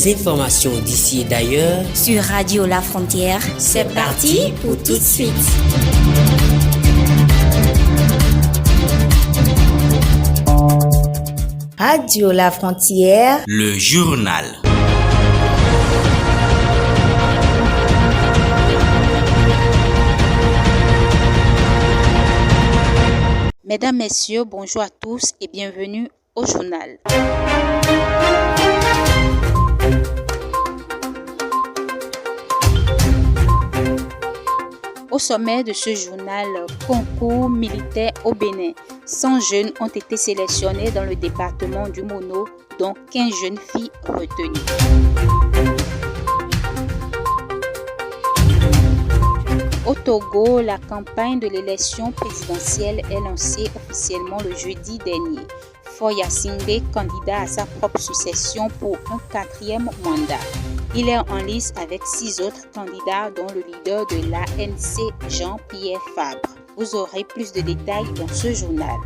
les informations d'ici et d'ailleurs sur Radio La Frontière. C'est parti pour tout de suite. Radio La Frontière, le journal. Mesdames, Messieurs, bonjour à tous et bienvenue au journal. Au sommet de ce journal, concours militaire au Bénin. 100 jeunes ont été sélectionnés dans le département du Mono, dont 15 jeunes filles retenues. Au Togo, la campagne de l'élection présidentielle est lancée officiellement le jeudi dernier. Foya Singbe, candidat à sa propre succession pour un 4e mandat. Il est en lice avec 6 autres candidats, dont le leader de l'ANC, Jean-Pierre Fabre. Vous aurez plus de détails dans ce journal.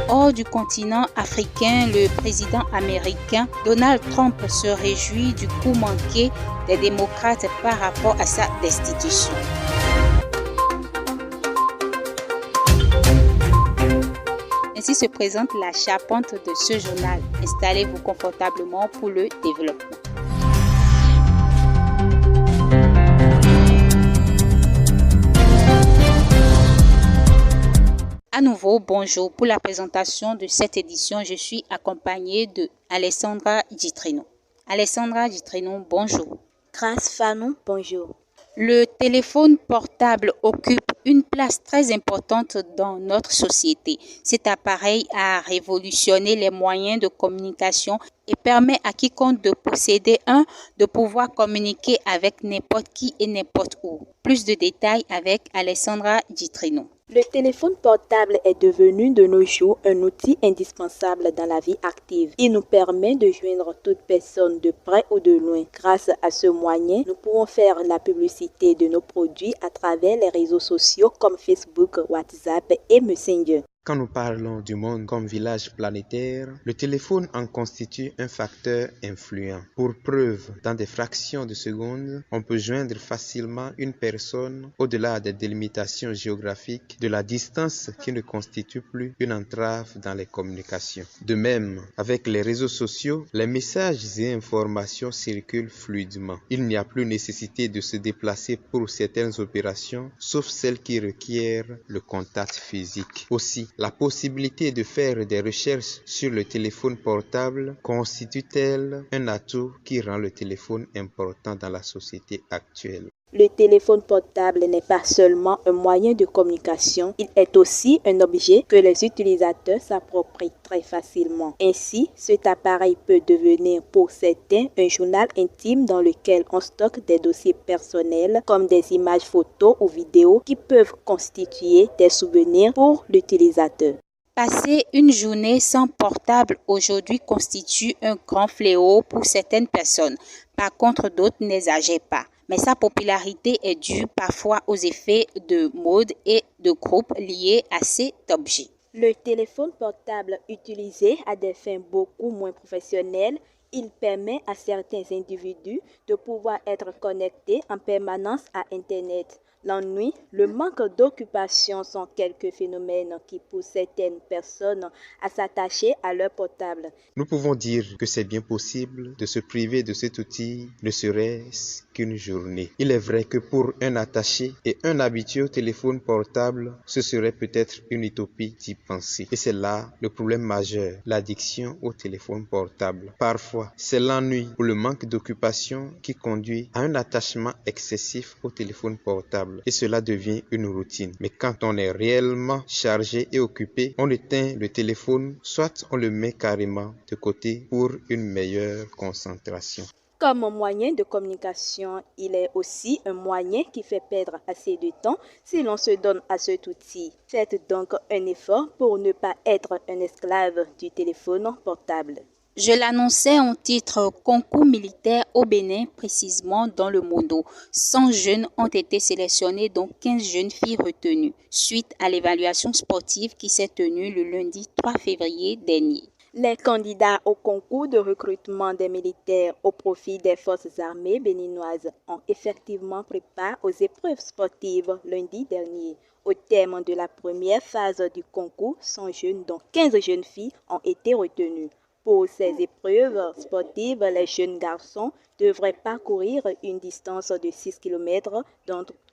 Hors du continent africain, le président américain Donald Trump se réjouit du coup manqué des démocrates par rapport à sa destitution. Ainsi se présente la charpente de ce journal. Installez-vous confortablement pour le développement. À nouveau, bonjour. Pour la présentation de cette édition, je suis accompagnée de Alessandra Gitrino. Alessandra Gitrino, bonjour. Grâce Fanou, bonjour. Le téléphone portable occupe une place très importante dans notre société. Cet appareil a révolutionné les moyens de communication et permet à quiconque de posséder un de pouvoir communiquer avec n'importe qui et n'importe où. Plus de détails avec Alessandra Gitrino. Le téléphone portable est devenu de nos jours un outil indispensable dans la vie active. Il nous permet de joindre toute personne de près ou de loin. Grâce à ce moyen, nous pouvons faire la publicité de nos produits à travers les réseaux sociaux comme Facebook, WhatsApp et Messenger. Quand nous parlons du monde comme village planétaire, le téléphone en constitue un facteur influent. Pour preuve, dans des fractions de secondes, on peut joindre facilement une personne au-delà des délimitations géographiques de la distance qui ne constitue plus une entrave dans les communications. De même, avec les réseaux sociaux, les messages et informations circulent fluidement. Il n'y a plus nécessité de se déplacer pour certaines opérations, sauf celles qui requièrent le contact physique. Aussi, la possibilité de faire des recherches sur le téléphone portable constitue-t-elle un atout qui rend le téléphone important dans la société actuelle? Le téléphone portable n'est pas seulement un moyen de communication, il est aussi un objet que les utilisateurs s'approprient très facilement. Ainsi, cet appareil peut devenir pour certains un journal intime dans lequel on stocke des dossiers personnels comme des images photos ou vidéos qui peuvent constituer des souvenirs pour l'utilisateur. Passer une journée sans portable aujourd'hui constitue un grand fléau pour certaines personnes. Par contre, d'autres n'exagèrent pas. Mais sa popularité est due parfois aux effets de mode et de groupe liés à cet objet. Le téléphone portable utilisé à des fins beaucoup moins professionnelles, il permet à certains individus de pouvoir être connectés en permanence à Internet. L'ennui, le manque d'occupation sont quelques phénomènes qui poussent certaines personnes à s'attacher à leur portable. Nous pouvons dire que c'est bien possible de se priver de cet outil, ne serait-ce qu'une journée. Il est vrai que pour un attaché et un habitué au téléphone portable, ce serait peut-être une utopie d'y penser. Et c'est là le problème majeur, l'addiction au téléphone portable. Parfois, c'est l'ennui ou le manque d'occupation qui conduit à un attachement excessif au téléphone portable. Et cela devient une routine. Mais quand on est réellement chargé et occupé, on éteint le téléphone, soit on le met carrément de côté pour une meilleure concentration. Comme moyen de communication, il est aussi un moyen qui fait perdre assez de temps si l'on se donne à cet outil. Faites donc un effort pour ne pas être un esclave du téléphone portable. Je l'annonçais en titre concours militaire au Bénin, précisément dans le Mono. 100 jeunes ont été sélectionnés, dont 15 jeunes filles retenues, suite à l'évaluation sportive qui s'est tenue le lundi 3 février dernier. Les candidats au concours de recrutement des militaires au profit des forces armées béninoises ont effectivement pris part aux épreuves sportives lundi dernier. Au terme de la première phase du concours, 100 jeunes, dont 15 jeunes filles, ont été retenus. Pour ces épreuves sportives, les jeunes garçons devraient parcourir une distance de 6 km,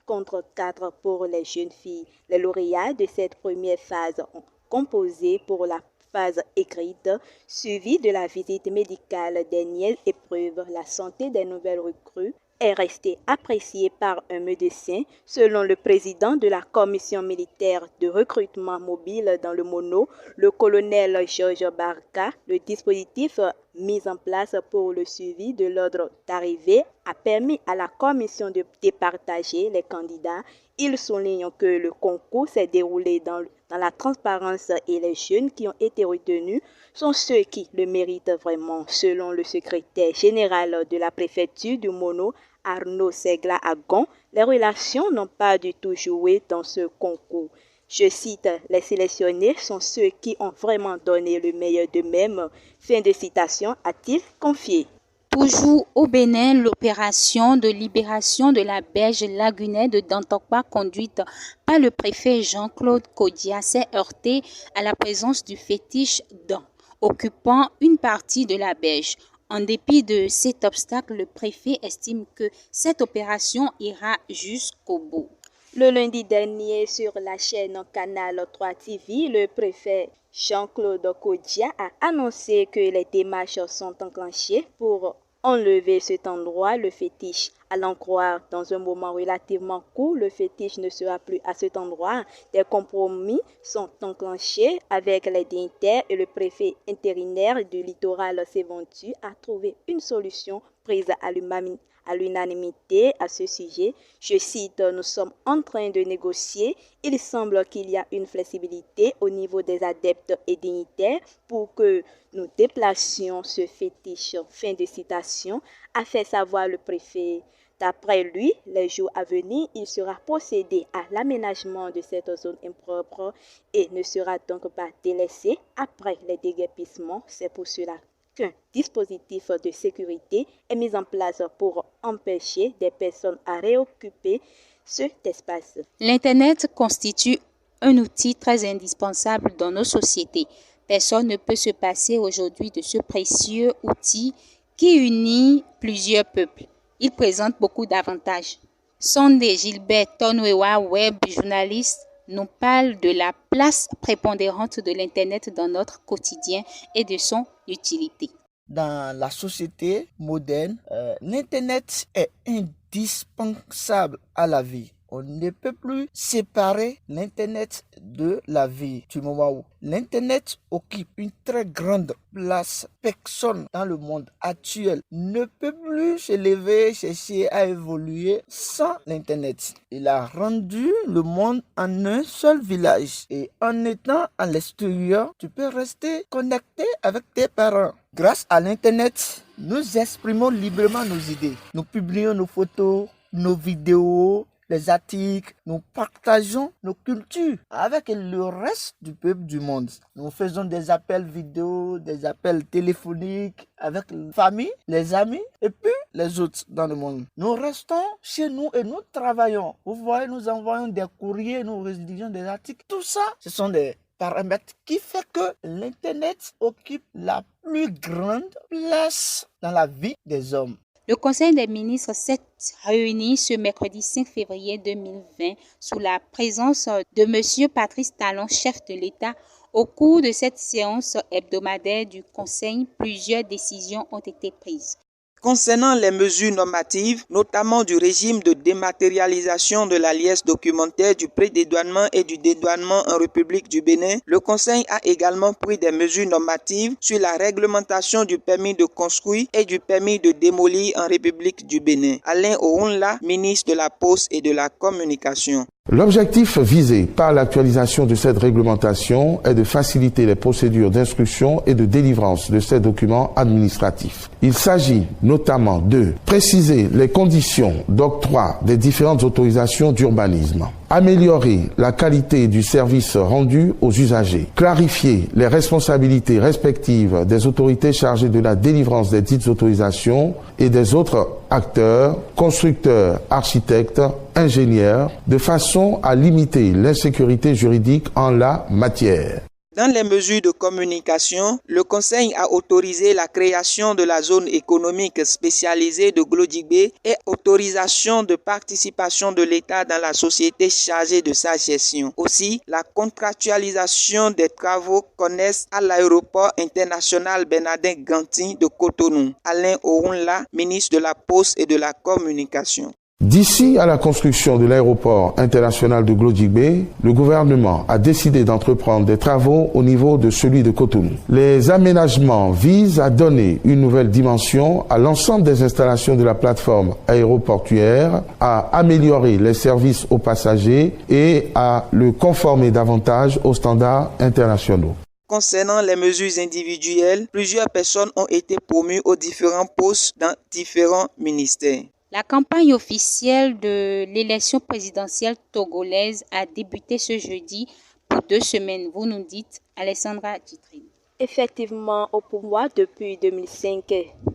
contre 4 pour les jeunes filles. Les lauréats de cette première phase ont composé pour la phase écrite, suivie de la visite médicale. Dernière épreuve, la santé des nouvelles recrues est restée appréciée par un médecin. Selon le président de la commission militaire de recrutement mobile dans le Mono, le colonel Georges Barca, le dispositif mis en place pour le suivi de l'ordre d'arrivée a permis à la commission de départager les candidats. Il souligne que le concours s'est déroulé dans la transparence et les jeunes qui ont été retenus sont ceux qui le méritent vraiment. Selon le secrétaire général de la préfecture du Mono, Arnaud Segla-Agon, les relations n'ont pas du tout joué dans ce concours. Je cite, « Les sélectionnés sont ceux qui ont vraiment donné le meilleur d'eux-mêmes ». Fin de citation, a-t-il confié. Toujours au Bénin, l'opération de libération de la berge lagunaire de Dantokpa conduite par le préfet Jean-Claude Kodia s'est heurtée à la présence du fétiche dent, occupant une partie de la berge. En dépit de cet obstacle, le préfet estime que cette opération ira jusqu'au bout. Le lundi dernier, sur la chaîne Canal 3 TV, le préfet Jean-Claude Kodia a annoncé que les démarches sont enclenchées pour enlever cet endroit, le fétiche. À l'en croire, dans un moment relativement court, le fétiche ne sera plus à cet endroit. Des compromis sont enclenchés avec les dignitaires et le préfet intérimaire du littoral s'est vendu à trouver une solution prise à l'unanimité à ce sujet. Je cite, « Nous sommes en train de négocier. Il semble qu'il y a une flexibilité au niveau des adeptes et dignitaires pour que nous déplacions ce fétiche. » Fin de citation, a fait savoir le préfet. D'après lui, les jours à venir, il sera procédé à l'aménagement de cette zone impropre et ne sera donc pas délaissé après les déguerpissements. C'est pour cela qu'un dispositif de sécurité est mis en place pour empêcher des personnes à réoccuper cet espace. L'Internet constitue un outil très indispensable dans nos sociétés. Personne ne peut se passer aujourd'hui de ce précieux outil qui unit plusieurs peuples. Il présente beaucoup d'avantages. Sondé Gilbert Tonwewa, web journaliste, nous parle de la place prépondérante de l'Internet dans notre quotidien et de son utilité. Dans la société moderne, l'Internet est indispensable à la vie. On ne peut plus séparer l'Internet de la vie du moment où l'Internet occupe une très grande place. Personne dans le monde actuel ne peut plus se lever, chercher à évoluer sans l'Internet. Il a rendu le monde en un seul village. Et en étant à l'extérieur, tu peux rester connecté avec tes parents. Grâce à l'Internet, nous exprimons librement nos idées. Nous publions nos photos, nos vidéos, les articles, nous partageons nos cultures avec le reste du peuple du monde. Nous faisons des appels vidéo, des appels téléphoniques avec la famille, les amis et puis les autres dans le monde. Nous restons chez nous et nous travaillons. Vous voyez, nous envoyons des courriers, nous rédigeons des articles. Tout ça, ce sont des paramètres qui font que l'Internet occupe la plus grande place dans la vie des hommes. Le Conseil des ministres s'est réuni ce mercredi 5 février 2020 sous la présence de M. Patrice Talon, chef de l'État. Au cours de cette séance hebdomadaire du Conseil, plusieurs décisions ont été prises. Concernant les mesures normatives, notamment du régime de dématérialisation de la liesse documentaire, du prédédouanement et du dédouanement en République du Bénin, le Conseil a également pris des mesures normatives sur la réglementation du permis de construire et du permis de démolir en République du Bénin. Alain Ounla, ministre de la Poste et de la Communication. L'objectif visé par l'actualisation de cette réglementation est de faciliter les procédures d'instruction et de délivrance de ces documents administratifs. Il s'agit notamment de préciser les conditions d'octroi des différentes autorisations d'urbanisme, améliorer la qualité du service rendu aux usagers, clarifier les responsabilités respectives des autorités chargées de la délivrance des dites autorisations et des autres acteurs, constructeurs, architectes, ingénieurs, de façon à limiter l'insécurité juridique en la matière. Dans les mesures de communication, le Conseil a autorisé la création de la zone économique spécialisée de Glodjibé et autorisation de participation de l'État dans la société chargée de sa gestion. Aussi, la contractualisation des travaux connaissent à l'aéroport international Bernardin Ganti de Cotonou. Alain Orunla, ministre de la Poste et de la Communication. D'ici à la construction de l'aéroport international de Glodjibé, le gouvernement a décidé d'entreprendre des travaux au niveau de celui de Cotonou. Les aménagements visent à donner une nouvelle dimension à l'ensemble des installations de la plateforme aéroportuaire, à améliorer les services aux passagers et à le conformer davantage aux standards internationaux. Concernant les mesures individuelles, plusieurs personnes ont été promues aux différents postes dans différents ministères. La campagne officielle de l'élection présidentielle togolaise a débuté ce jeudi pour 2 semaines. Vous nous dites, Alessandra Djitrine. Effectivement, au pouvoir depuis 2005,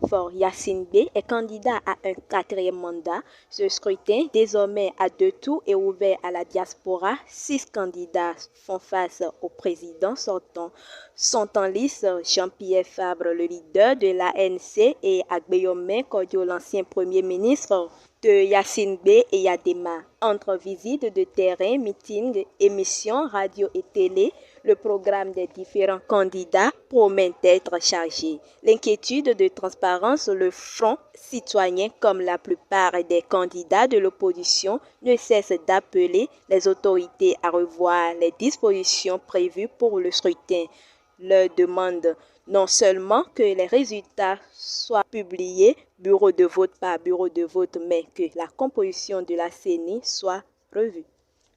Faure Gnassingbé est candidat à un 4e mandat. Ce scrutin, désormais à 2 tours, est ouvert à la diaspora. 6 candidats font face au président sortant. Sont en lice Jean-Pierre Fabre, le leader de l'ANC, et Agbeyomé Kodio, l'ancien premier ministre de Gnassingbé et Yadema. Entre visites de terrain, meetings, émissions, radio et télé, le programme des différents candidats promet d'être chargé. L'inquiétude de transparence, le Front citoyen, comme la plupart des candidats de l'opposition, ne cesse d'appeler les autorités à revoir les dispositions prévues pour le scrutin. Leur demande non seulement que les résultats soient publiés bureau de vote par bureau de vote, mais que la composition de la CENI soit revue.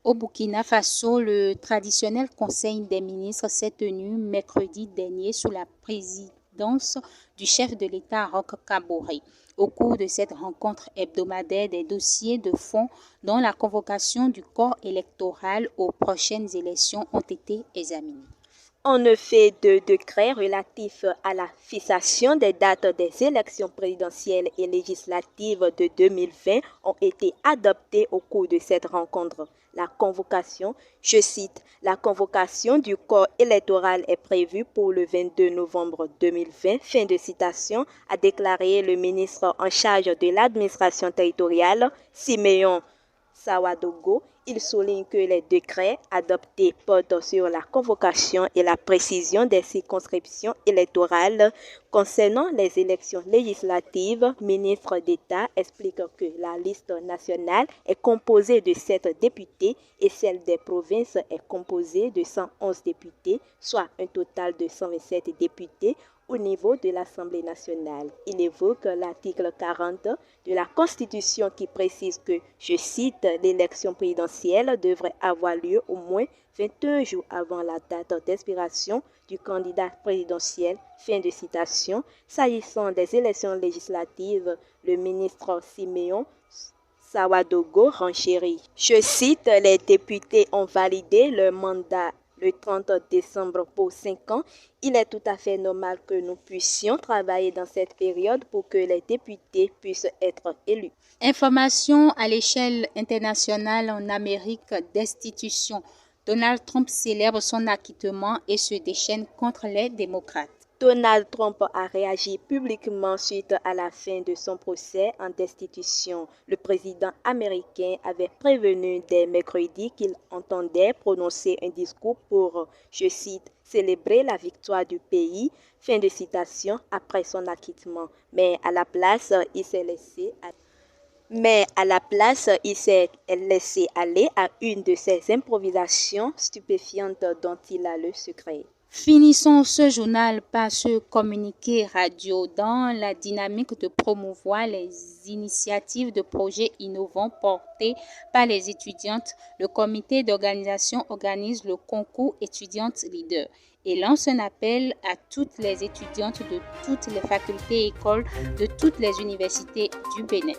Au Burkina Faso, le traditionnel Conseil des ministres s'est tenu mercredi dernier sous la présidence du chef de l'État Roch Kaboré. Au cours de cette rencontre hebdomadaire, des dossiers de fond dont la convocation du corps électoral aux prochaines élections ont été examinés. En effet, 2 décrets relatifs à la fixation des dates des élections présidentielles et législatives de 2020 ont été adoptés au cours de cette rencontre. La convocation, je cite, « La convocation du corps électoral est prévue pour le 22 novembre 2020, fin de citation, a déclaré le ministre en charge de l'administration territoriale, Siméon Sawadogo. Il souligne que les décrets adoptés portent sur la convocation et la précision des circonscriptions électorales. Concernant les élections législatives, le ministre d'État explique que la liste nationale est composée de 7 députés et celle des provinces est composée de 111 députés, soit un total de 127 députés au niveau de l'Assemblée nationale. Il évoque l'article 40 de la Constitution qui précise que, je cite, l'élection présidentielle devrait avoir lieu au moins 21 jours avant la date d'expiration du candidat présidentiel. Fin de citation. S'agissant des élections législatives, le ministre Siméon Sawadogo renchérit. Je cite, les députés ont validé leur mandat le 30 décembre pour 5 ans. Il est tout à fait normal que nous puissions travailler dans cette période pour que les députés puissent être élus. Information à l'échelle internationale en Amérique destitution. Donald Trump célèbre son acquittement et se déchaîne contre les démocrates. Donald Trump a réagi publiquement suite à la fin de son procès en destitution. Le président américain avait prévenu dès mercredi qu'il entendait prononcer un discours pour, je cite, célébrer la victoire du pays, fin de citation, après son acquittement. Mais à la place, il s'est laissé aller à une de ces improvisations stupéfiantes dont il a le secret. Finissons ce journal par ce communiqué radio dans la dynamique de promouvoir les initiatives de projets innovants portés par les étudiantes. Le comité d'organisation organise le concours étudiantes leaders et lance un appel à toutes les étudiantes de toutes les facultés et écoles de toutes les universités du Bénin.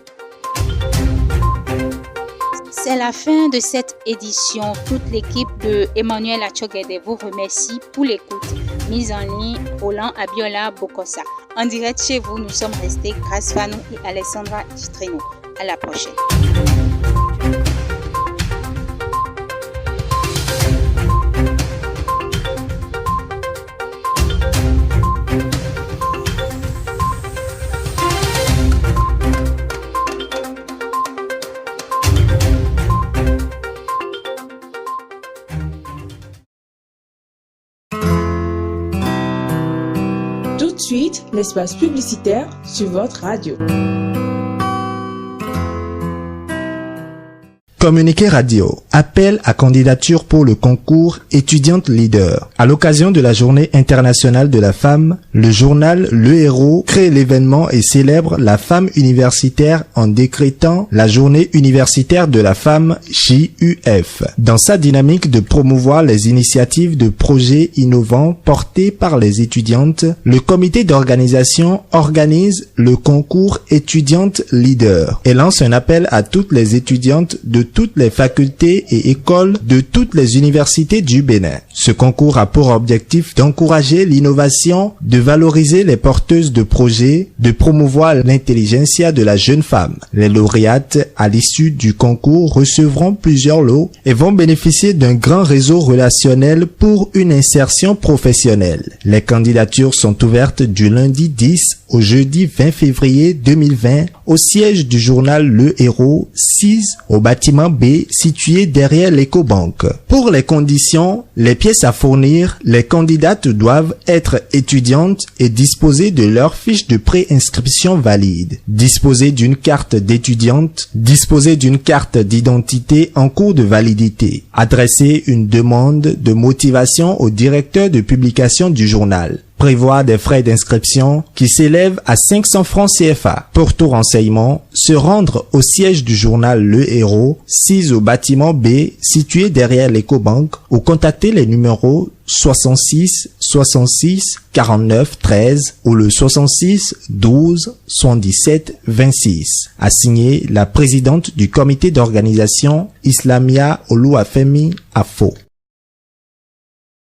C'est la fin de cette édition. Toute l'équipe de Emmanuel Achogede vous remercie pour l'écoute. Mise en ligne, Roland Abiola Bokosa. En direct chez vous, nous sommes restés Grace Fanou et Alessandra Gitreno. À la prochaine. Tout de suite, l'espace publicitaire sur votre radio. Communiqué radio. Appel à candidature pour le concours étudiante leader. À l'occasion de la Journée internationale de la femme, le journal Le Héros crée l'événement et célèbre la femme universitaire en décrétant la Journée universitaire de la femme JUF. Dans sa dynamique de promouvoir les initiatives de projets innovants portés par les étudiantes, le comité d'organisation organise le concours étudiante leader et lance un appel à toutes les étudiantes de toutes les facultés et écoles de toutes les universités du Bénin. Ce concours a pour objectif d'encourager l'innovation, de valoriser les porteuses de projets, de promouvoir l'intelligentsia de la jeune femme. Les lauréates, à l'issue du concours, recevront plusieurs lots et vont bénéficier d'un grand réseau relationnel pour une insertion professionnelle. Les candidatures sont ouvertes du lundi 10 au jeudi 20 février 2020 au siège du journal Le Héros 6 au bâtiment B situé derrière l'Ecobank. Pour les conditions, les pièces à fournir, les candidates doivent être étudiantes et disposer de leur fiche de préinscription valide, disposer d'une carte d'étudiante, disposer d'une carte d'identité en cours de validité, adresser une demande de motivation au directeur de publication du journal. Prévoir des frais d'inscription qui s'élèvent à 500 francs CFA. Pour tout renseignement, se rendre au siège du journal Le Héros, 6 au bâtiment B, situé derrière l'Ecobank, ou contacter les numéros 66 66 49 13 ou le 66 12 77 26. A signé la présidente du comité d'organisation Islamia Oluwafemi Afo.